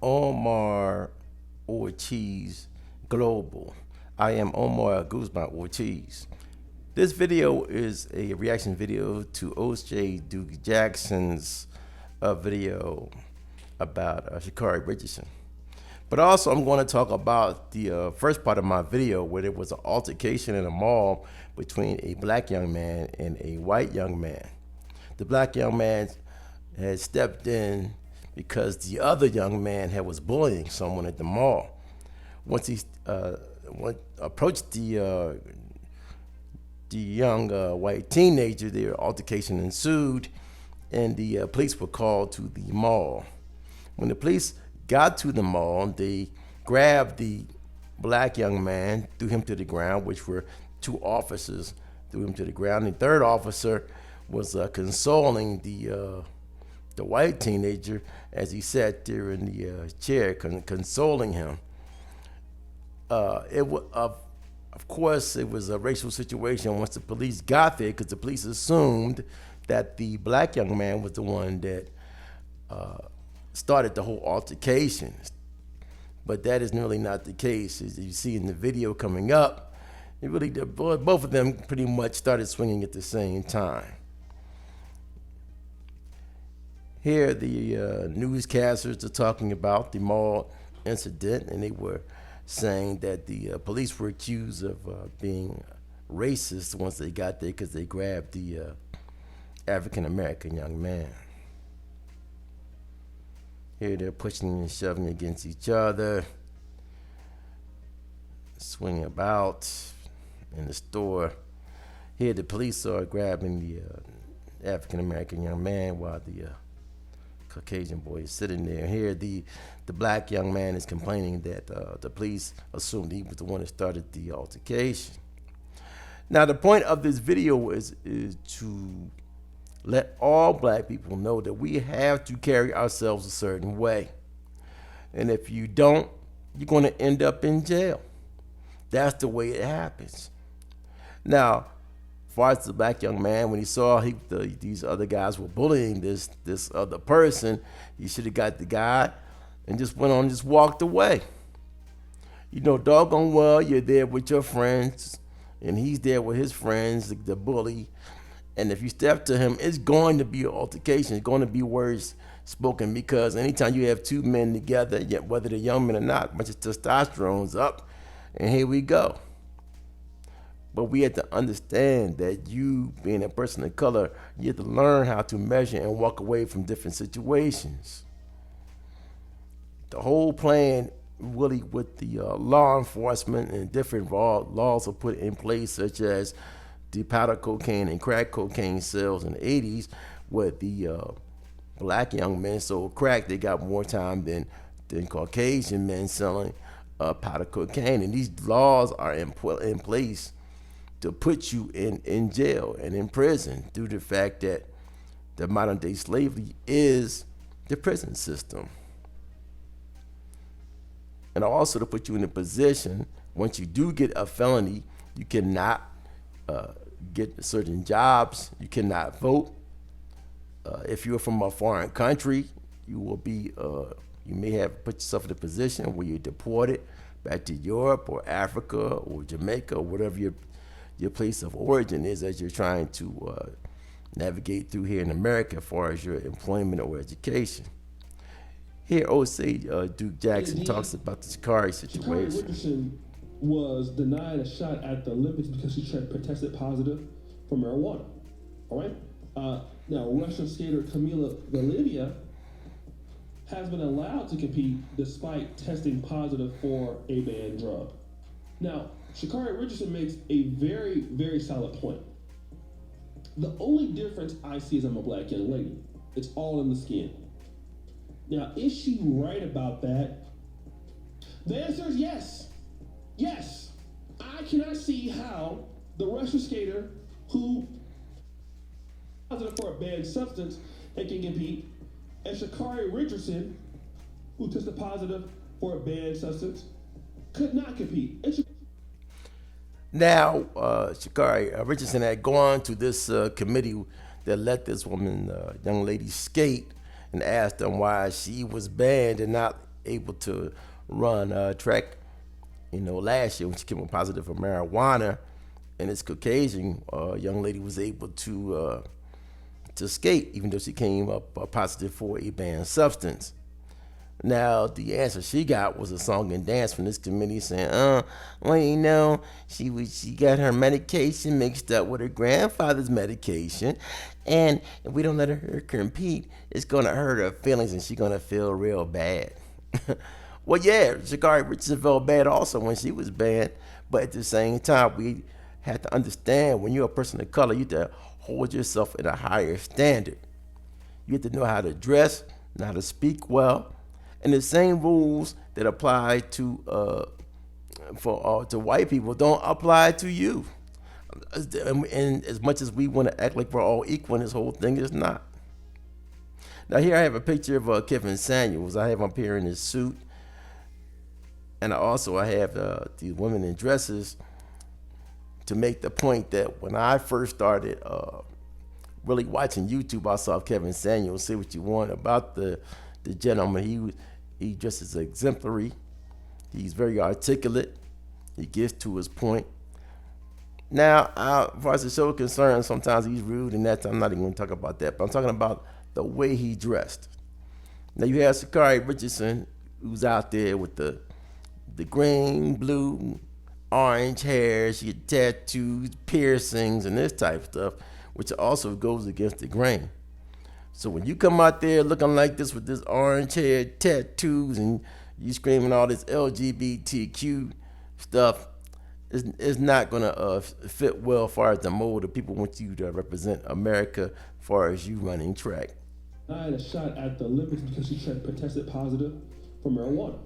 Omar Ortiz Global. I am Omar Guzman Ortiz. This video is a reaction video to O.J. Duke Jackson's video about Sha'Carri Richardson. But also, I'm going to talk about the first part of my video where there was an altercation in a mall between a black young man and a white young man. The black young man had stepped in because the other young man was bullying someone at the mall. Once he approached the young white teenager, their altercation ensued, and the police were called to the mall. When the police got to the mall, they grabbed the black young man, threw him to the ground, which were two officers threw him to the ground. The third officer was consoling the white teenager as he sat there in the chair, consoling him. Of course, it was a racial situation once the police got there, because the police assumed that the black young man was the one that started the whole altercation. But that is really not the case. As you see in the video coming up, both of them pretty much started swinging at the same time. Here, the newscasters are talking about the mall incident, and they were saying that the police were accused of being racist once they got there because they grabbed the African-American young man. Here they're pushing and shoving against each other, swinging about in the store. Here the police are grabbing the African-American young man while the Caucasian boy is sitting there. Here the black young man is complaining that the police assumed he was the one that started the altercation. Now the point of this video is to let all black people know that we have to carry ourselves a certain way. And if you don't, you're going to end up in jail. That's the way it happens. Now, as far as the black young man, when he saw these other guys were bullying this other person, he should have got the guy and just went on and just walked away. You know, doggone well, you're there with your friends, and he's there with his friends, the bully. And if you step to him, it's going to be an altercation. It's going to be words spoken, because anytime you have two men together, yet whether they're young men or not, much of testosterone's up, and here we go. But we have to understand that you, being a person of color, you have to learn how to measure and walk away from different situations. The whole plan really with the law enforcement and different laws are put in place, such as the powder cocaine and crack cocaine sales in the 80s, with the black young men sold crack. They got more time than Caucasian men selling powder cocaine. And these laws are in place to put you in jail and in prison, due to the fact that the modern day slavery is the prison system. And also to put you in a position, once you do get a felony, you cannot get certain jobs, you cannot vote. If you're from a foreign country, you will be, you may have put yourself in a position where you're deported back to Europe or Africa or Jamaica or whatever your place of origin is, as you're trying to navigate through here in America as far as your employment or education. Here, O.J. Duke Jackson talks about the Sha'Carri situation. Sha'Carri Richardson was denied a shot at the Olympics because she tested positive for marijuana. All right. Now, Russian skater Kamila Valieva has been allowed to compete despite testing positive for a banned drug. Now, Sha'Carri Richardson makes a very, very solid point. The only difference I see is I'm a black young lady. It's all in the skin. Now, is she right about that? The answer is yes. Yes. I cannot see how the Russian skater who positive for a banned substance and can compete, and Sha'Carri Richardson, who tested positive for a banned substance, could not compete. Now, Sha'Carri Richardson had gone to this committee that let this woman, young lady, skate, and asked them why she was banned and not able to run track, last year when she came up positive for marijuana, and this Caucasian young lady was able to skate, even though she came up positive for a banned substance. Now, the answer she got was a song and dance from this committee saying, well, she got her medication mixed up with her grandfather's medication, and if we don't let her compete, it's gonna hurt her feelings and she's gonna feel real bad. Well, yeah, Sha'Carri Richardson felt bad also when she was banned, but at the same time, we have to understand when you're a person of color, you have to hold yourself in a higher standard. You have to know how to dress, know how to speak well, and the same rules that apply to white people don't apply to you. And as much as we want to act like we're all equal in this whole thing, is not. Now here I have a picture of Kevin Samuels. I have him up here in his suit, and I have these women in dresses to make the point that when I first started really watching YouTube, I saw Kevin Samuels. Say what you want about the gentleman. He dresses exemplary. He's very articulate. He gets to his point. Now, as far as the show is concerned, sometimes he's rude, and I'm not even going to talk about that. But I'm talking about the way he dressed. Now you have Sha'Carri Richardson, who's out there with the green, blue, orange hair. She had tattoos, piercings, and this type of stuff, which also goes against the grain. So when you come out there looking like this with this orange hair, tattoos, and you screaming all this LGBTQ stuff, it's not going to fit well as far as the mold of people want you to represent America as far as you running track. I had a shot at the Olympics because she tested positive for marijuana.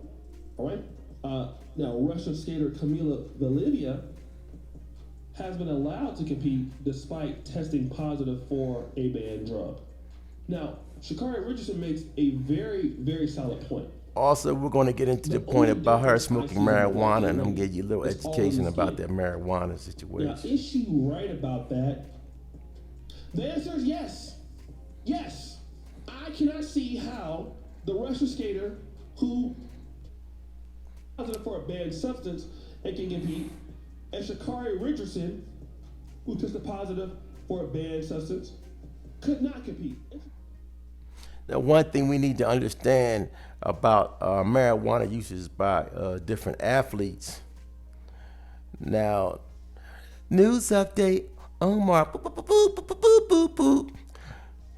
All right? Now, Russian skater Kamila Valieva has been allowed to compete despite testing positive for a banned drug. Now, Sha'Carri Richardson makes a very, very solid point. Also, we're going to get into the point about her smoking marijuana, and I'm going to give you a little education about that marijuana situation. Now, is she right about that? The answer is yes. Yes. I cannot see how the Russian skater who positive for a banned substance and can compete, and Sha'Carri Richardson, who tested positive for a banned substance, could not compete. Now, one thing we need to understand about marijuana uses by different athletes. Now, news update, Omar.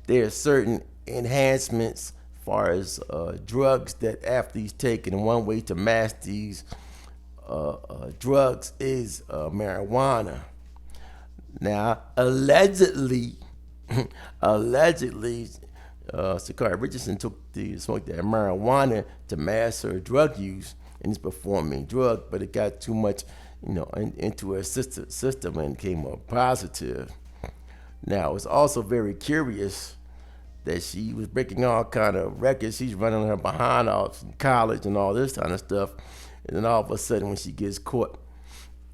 There are certain enhancements as far as drugs that athletes take, and one way to mask these drugs is marijuana. Now, allegedly, Sha'Carri Richardson smoked that marijuana to mask her drug use and is performing drug, but it got too much, into her system and came up positive. Now, it's also very curious that she was breaking all kind of records. She's running her behind off in college and all this kind of stuff, and then all of a sudden, when she gets caught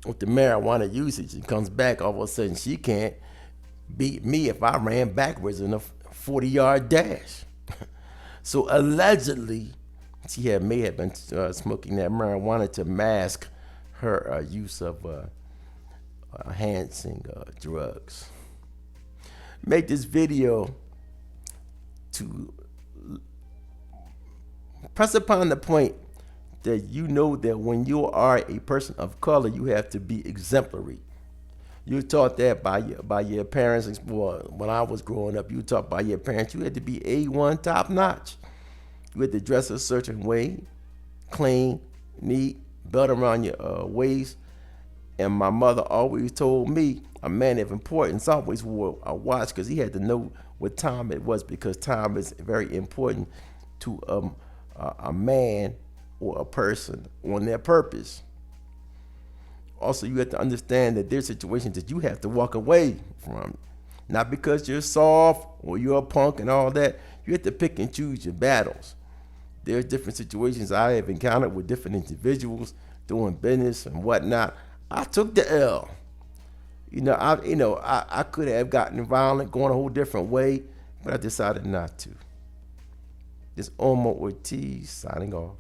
with the marijuana usage and comes back, all of a sudden she can't beat me if I ran backwards in a 40-yard dash. So allegedly, she may have been smoking that marijuana to mask her use of enhancing drugs. Make this video to press upon the point that you know that when you are a person of color, you have to be exemplary. You taught that by your parents. Well, when I was growing up, you were taught by your parents you had to be A1 top notch. You had to dress a certain way, clean, neat, belt around your waist. And my mother always told me a man of importance always wore a watch because he had to know what time it was, because time is very important to a man or a person on their purpose. Also, you have to understand that there's situations that you have to walk away from. Not because you're soft or you're a punk and all that. You have to pick and choose your battles. There's different situations I have encountered with different individuals doing business and whatnot. I took the L. I could have gotten violent, going a whole different way, but I decided not to. This Omar Ortiz signing off.